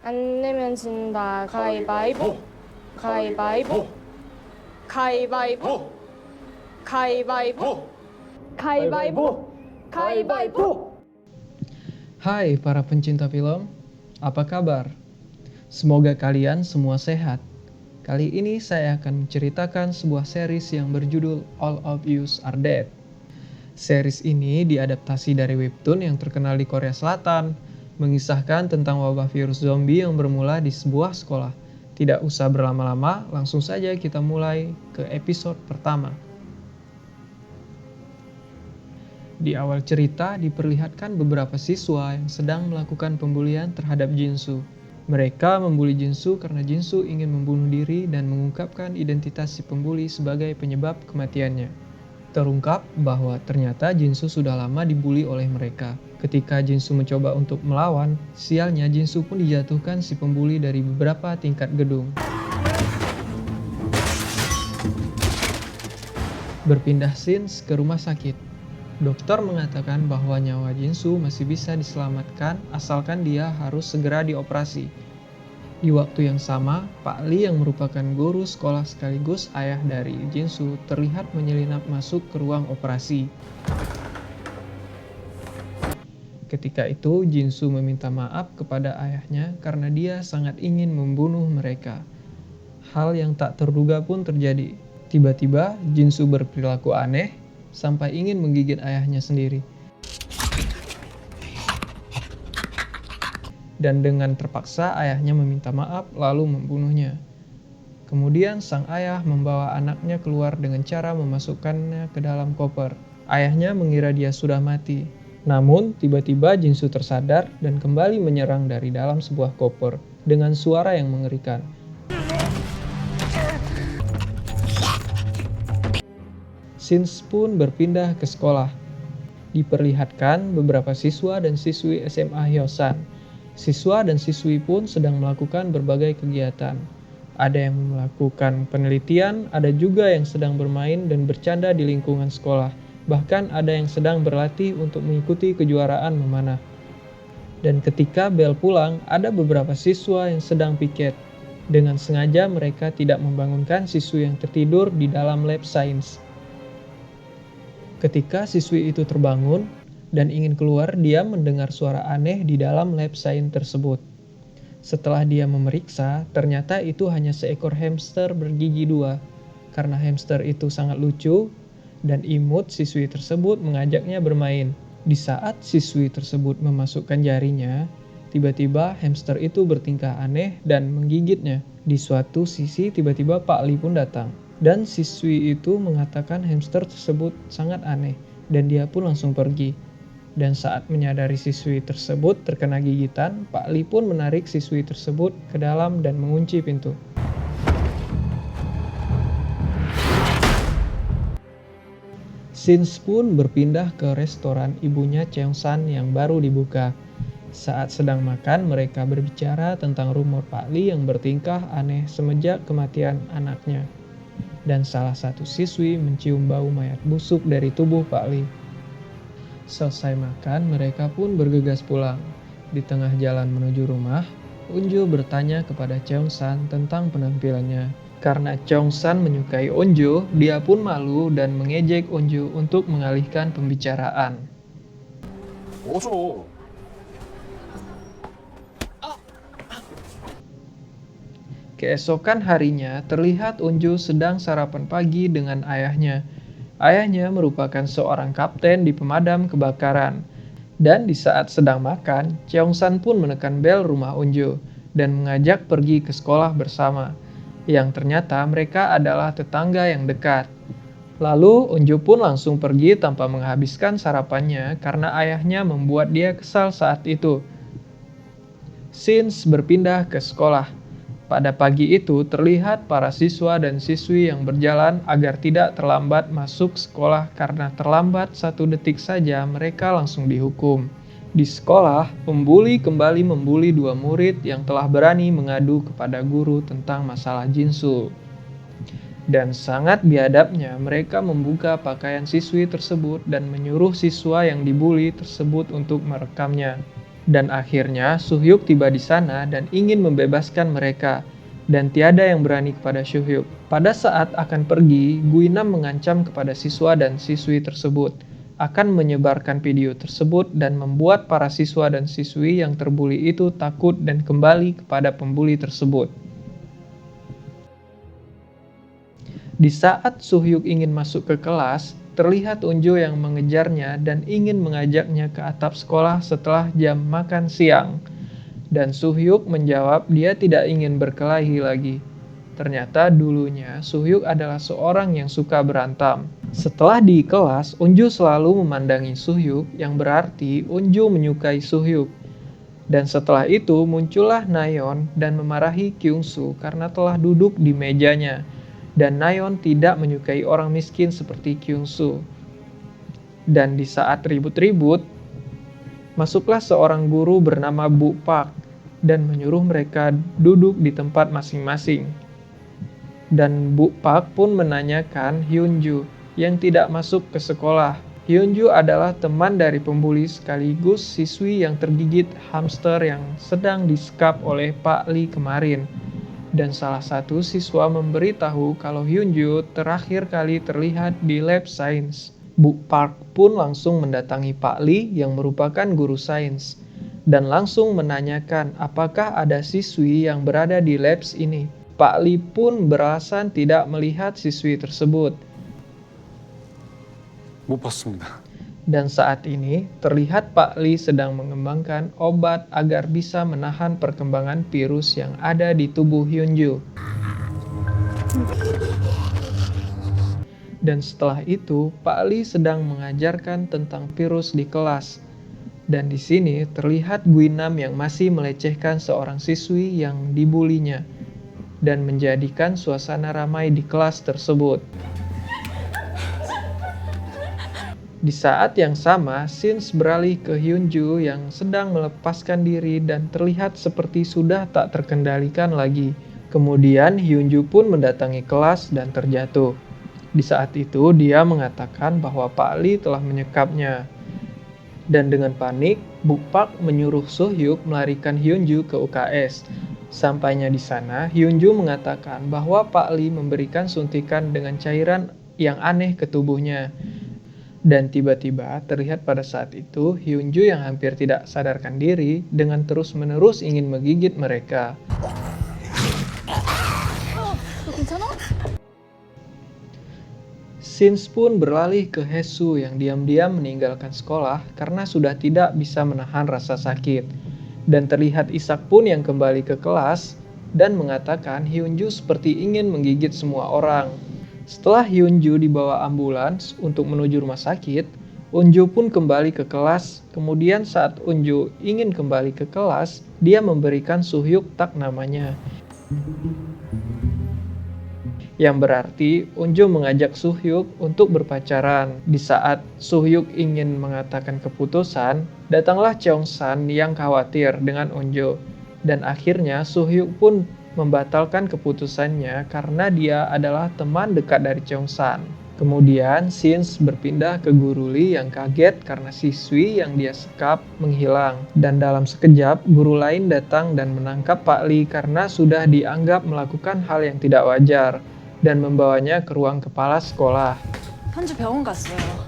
안 내면 진다. 가위바위보. 가위바위보. 가위바위보. 가위바위보. 가위바위보. 가위바위보. Hai para pencinta film, apa kabar? Semoga kalian semua sehat. Kali ini saya akan menceritakan sebuah series yang berjudul All of Us Are Dead. Series ini diadaptasi dari webtoon yang terkenal di Korea Selatan, mengisahkan tentang wabah virus zombie yang bermula di sebuah sekolah. Tidak usah berlama-lama, langsung saja kita mulai ke episode pertama. Di awal cerita diperlihatkan beberapa siswa yang sedang melakukan pembulian terhadap Jinsu. Mereka membuli Jinsu karena Jinsu ingin membunuh diri dan mengungkapkan identitas si pembuli sebagai penyebab kematiannya. Terungkap bahwa ternyata Jinsu sudah lama dibuli oleh mereka. Ketika Jinsu mencoba untuk melawan, sialnya Jinsu pun dijatuhkan si pembuli dari beberapa tingkat gedung. Berpindah scenes ke rumah sakit. Dokter mengatakan bahwa nyawa Jinsu masih bisa diselamatkan asalkan dia harus segera dioperasi. Di waktu yang sama, Pak Lee yang merupakan guru sekolah sekaligus ayah dari Jinsu terlihat menyelinap masuk ke ruang operasi. Ketika itu, Jinsu meminta maaf kepada ayahnya karena dia sangat ingin membunuh mereka. Hal yang tak terduga pun terjadi. Tiba-tiba, Jinsu berperilaku aneh sampai ingin menggigit ayahnya sendiri. Dan dengan terpaksa ayahnya meminta maaf lalu membunuhnya. Kemudian sang ayah membawa anaknya keluar dengan cara memasukkannya ke dalam koper. Ayahnya mengira dia sudah mati. Namun tiba-tiba Jinsu tersadar dan kembali menyerang dari dalam sebuah koper dengan suara yang mengerikan. Scenes pun berpindah ke sekolah. Diperlihatkan beberapa siswa dan siswi SMA Hyosan. Siswa dan siswi pun sedang melakukan berbagai kegiatan. Ada yang melakukan penelitian, ada juga yang sedang bermain dan bercanda di lingkungan sekolah. Bahkan ada yang sedang berlatih untuk mengikuti kejuaraan memanah. Dan ketika bel pulang, ada beberapa siswa yang sedang piket. Dengan sengaja mereka tidak membangunkan siswi yang tertidur di dalam lab sains. Ketika siswi itu terbangun dan ingin keluar, dia mendengar suara aneh di dalam lab sains tersebut. Setelah dia memeriksa, ternyata itu hanya seekor hamster bergigi dua. Karena hamster itu sangat lucu dan imut, siswi tersebut mengajaknya bermain. Di saat siswi tersebut memasukkan jarinya, tiba-tiba hamster itu bertingkah aneh dan menggigitnya. Di suatu sisi tiba-tiba Pak Lee pun datang. Dan siswi itu mengatakan hamster tersebut sangat aneh dan dia pun langsung pergi. Dan saat menyadari siswi tersebut terkena gigitan, Pak Lee pun menarik siswi tersebut ke dalam dan mengunci pintu. Scenes pun berpindah ke restoran ibunya Cheong-san yang baru dibuka. Saat sedang makan, mereka berbicara tentang rumor Pak Lee yang bertingkah aneh semenjak kematian anaknya. Dan salah satu siswi mencium bau mayat busuk dari tubuh Pak Lee. Selesai makan, mereka pun bergegas pulang. Di tengah jalan menuju rumah, Unjo bertanya kepada Cheong-san tentang penampilannya. Karena Cheong-san menyukai Unjo, dia pun malu dan mengejek Unjo untuk mengalihkan pembicaraan. Keesokan harinya, terlihat Unjo sedang sarapan pagi dengan ayahnya. Ayahnya merupakan seorang kapten di pemadam kebakaran. Dan di saat sedang makan, Cheong-san pun menekan bel rumah Unjo dan mengajak pergi ke sekolah bersama. Yang ternyata mereka adalah tetangga yang dekat. Lalu Unjo pun langsung pergi tanpa menghabiskan sarapannya karena ayahnya membuat dia kesal saat itu. Scenes berpindah ke sekolah. Pada pagi itu terlihat para siswa dan siswi yang berjalan agar tidak terlambat masuk sekolah karena terlambat 1 detik saja mereka langsung dihukum. Di sekolah, pembuli kembali membuli 2 murid yang telah berani mengadu kepada guru tentang masalah Jinsu. Dan sangat biadabnya mereka membuka pakaian siswi tersebut dan menyuruh siswa yang dibuli tersebut untuk merekamnya. Dan akhirnya Suhyuk tiba di sana dan ingin membebaskan mereka. Dan tiada yang berani kepada Suhyuk. Pada saat akan pergi, Guinam mengancam kepada siswa dan siswi tersebut akan menyebarkan video tersebut dan membuat para siswa dan siswi yang terbuli itu takut dan kembali kepada pembuli tersebut. Di saat Suhyuk ingin masuk ke kelas, terlihat Unjo yang mengejarnya dan ingin mengajaknya ke atap sekolah setelah jam makan siang. Dan Suhyuk menjawab dia tidak ingin berkelahi lagi. Ternyata dulunya Suhyuk adalah seorang yang suka berantem. Setelah di kelas, Unjo selalu memandangi Suhyuk yang berarti Unjo menyukai Suhyuk. Dan setelah itu muncullah Nayeon dan memarahi Kyungsu karena telah duduk di mejanya. Dan Nayeon tidak menyukai orang miskin seperti Kyungsu. Dan di saat ribut-ribut, masuklah seorang guru bernama Bu Park dan menyuruh mereka duduk di tempat masing-masing. Dan Bu Park pun menanyakan Hyunju yang tidak masuk ke sekolah. Hyunju adalah teman dari pembuli sekaligus siswi yang tergigit hamster yang sedang disekap oleh Pak Lee kemarin. Dan salah satu siswa memberitahu kalau Hyunju terakhir kali terlihat di lab sains. Bu Park pun langsung mendatangi Pak Lee yang merupakan guru sains dan langsung menanyakan apakah ada siswi yang berada di labs ini. Pak Lee pun beralasan tidak melihat siswi tersebut. 못 봤습니다. Dan saat ini terlihat Pak Lee sedang mengembangkan obat agar bisa menahan perkembangan virus yang ada di tubuh Hyunju. Dan setelah itu, Pak Lee sedang mengajarkan tentang virus di kelas. Dan di sini terlihat Guinam yang masih melecehkan seorang siswi yang dibulinya dan menjadikan suasana ramai di kelas tersebut. Di saat yang sama, Sins beralih ke Hyunju yang sedang melepaskan diri dan terlihat seperti sudah tak terkendalikan lagi. Kemudian Hyunju pun mendatangi kelas dan terjatuh. Di saat itu dia mengatakan bahwa Pak Lee telah menyekapnya. Dan dengan panik, Bu Park menyuruh Suhyuk melarikan Hyunju ke UKS. Sampainya di sana, Hyunju mengatakan bahwa Pak Lee memberikan suntikan dengan cairan yang aneh ke tubuhnya. Dan tiba-tiba terlihat pada saat itu Hyunju yang hampir tidak sadarkan diri dengan terus-menerus ingin menggigit mereka. Sins pun beralih ke Haesu yang diam-diam meninggalkan sekolah karena sudah tidak bisa menahan rasa sakit. Dan terlihat Isak pun yang kembali ke kelas dan mengatakan Hyunju seperti ingin menggigit semua orang. Setelah Hyunju dibawa ambulans untuk menuju rumah sakit, Unjo pun kembali ke kelas. Kemudian saat Unjo ingin kembali ke kelas, dia memberikan Suhyuk tak namanya. Yang berarti Unjo mengajak Suhyuk untuk berpacaran. Di saat Suhyuk ingin mengatakan keputusan, datanglah Cheongsan yang khawatir dengan Unjo. Dan akhirnya Suhyuk pun membatalkan keputusannya karena dia adalah teman dekat dari Cheongsan. Kemudian Sins berpindah ke Guru Lee yang kaget karena siswi yang dia sekap menghilang. Dan dalam sekejap guru lain datang dan menangkap Pak Lee karena sudah dianggap melakukan hal yang tidak wajar dan membawanya ke ruang kepala sekolah. 현주 병원 갔어요.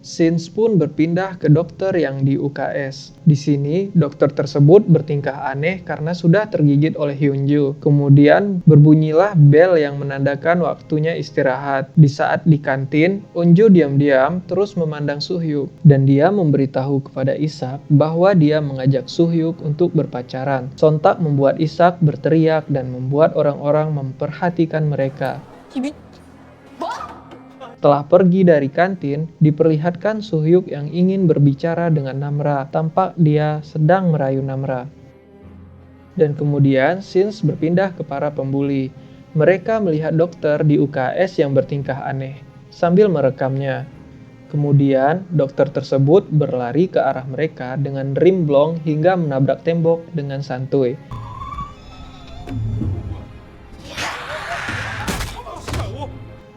Sins pun berpindah ke dokter yang di UKS. Di sini, dokter tersebut bertingkah aneh karena sudah tergigit oleh Hyunju. Kemudian berbunyilah bel yang menandakan waktunya istirahat. Di saat di kantin, Unju diam-diam terus memandang Suhyuk. Dan dia memberitahu kepada Isak bahwa dia mengajak Suhyuk untuk berpacaran. Sontak membuat Isak berteriak dan membuat orang-orang memperhatikan mereka. Setelah pergi dari kantin, diperlihatkan Suhyuk yang ingin berbicara dengan Namra. Tampak dia sedang merayu Namra. Dan kemudian Sins berpindah ke para pembuli. Mereka melihat dokter di UKS yang bertingkah aneh, sambil merekamnya. Kemudian, dokter tersebut berlari ke arah mereka dengan rimblong hingga menabrak tembok dengan santuy.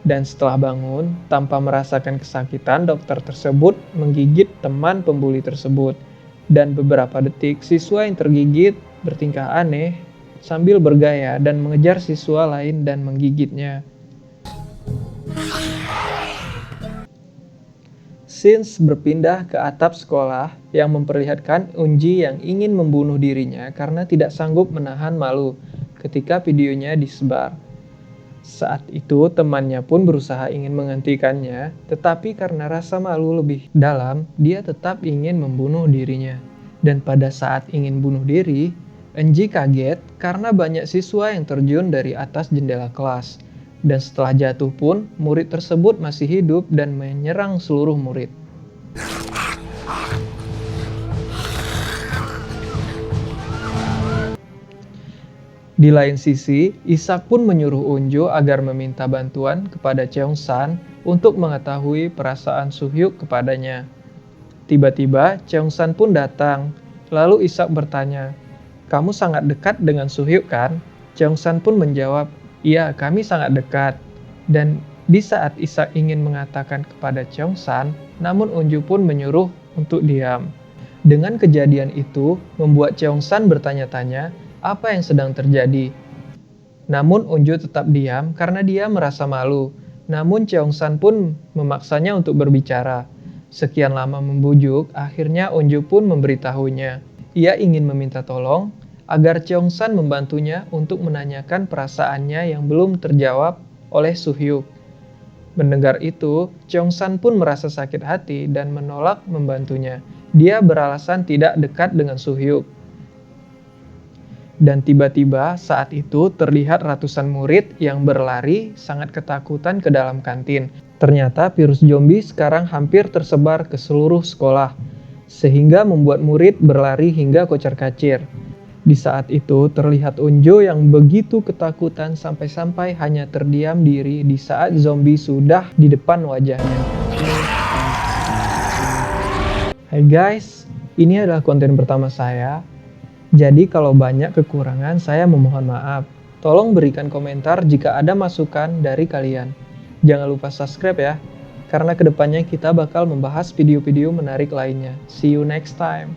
Dan setelah bangun, tanpa merasakan kesakitan, dokter tersebut menggigit teman pembuli tersebut. Dan beberapa detik, siswa yang tergigit bertingkah aneh sambil bergaya dan mengejar siswa lain dan menggigitnya. Scenes berpindah ke atap sekolah yang memperlihatkan Unji yang ingin membunuh dirinya karena tidak sanggup menahan malu ketika videonya disebar. Saat itu temannya pun berusaha ingin menghentikannya, tetapi karena rasa malu lebih dalam, dia tetap ingin membunuh dirinya. Dan pada saat ingin bunuh diri, Unji kaget karena banyak siswa yang terjun dari atas jendela kelas. Dan setelah jatuh pun, murid tersebut masih hidup dan menyerang seluruh murid. Di lain sisi, Ishak pun menyuruh Unjo agar meminta bantuan kepada Cheongsan untuk mengetahui perasaan Suhyuk kepadanya. Tiba-tiba, Cheongsan pun datang. Lalu Ishak bertanya, "Kamu sangat dekat dengan Suhyuk kan?" Cheongsan pun menjawab, "Iya, kami sangat dekat." Dan di saat Ishak ingin mengatakan kepada Cheongsan, namun Unju pun menyuruh untuk diam. Dengan kejadian itu, membuat Cheongsan bertanya-tanya apa yang sedang terjadi. Namun Unju tetap diam karena dia merasa malu. Namun Cheongsan pun memaksanya untuk berbicara. Sekian lama membujuk, akhirnya Unju pun memberitahunya. Ia ingin meminta tolong agar Cheongsan membantunya untuk menanyakan perasaannya yang belum terjawab oleh Suhyuk. Mendengar itu, Cheongsan pun merasa sakit hati dan menolak membantunya. Dia beralasan tidak dekat dengan Suhyuk. Dan tiba-tiba saat itu terlihat ratusan murid yang berlari sangat ketakutan ke dalam kantin. Ternyata virus zombie sekarang hampir tersebar ke seluruh sekolah, sehingga membuat murid berlari hingga kocar-kacir. Di saat itu terlihat Unjo yang begitu ketakutan sampai-sampai hanya terdiam diri di saat zombie sudah di depan wajahnya. Hai guys, ini adalah konten pertama saya. Jadi kalau banyak kekurangan saya memohon maaf. Tolong berikan komentar jika ada masukan dari kalian. Jangan lupa subscribe ya, karena kedepannya kita bakal membahas video-video menarik lainnya. See you next time.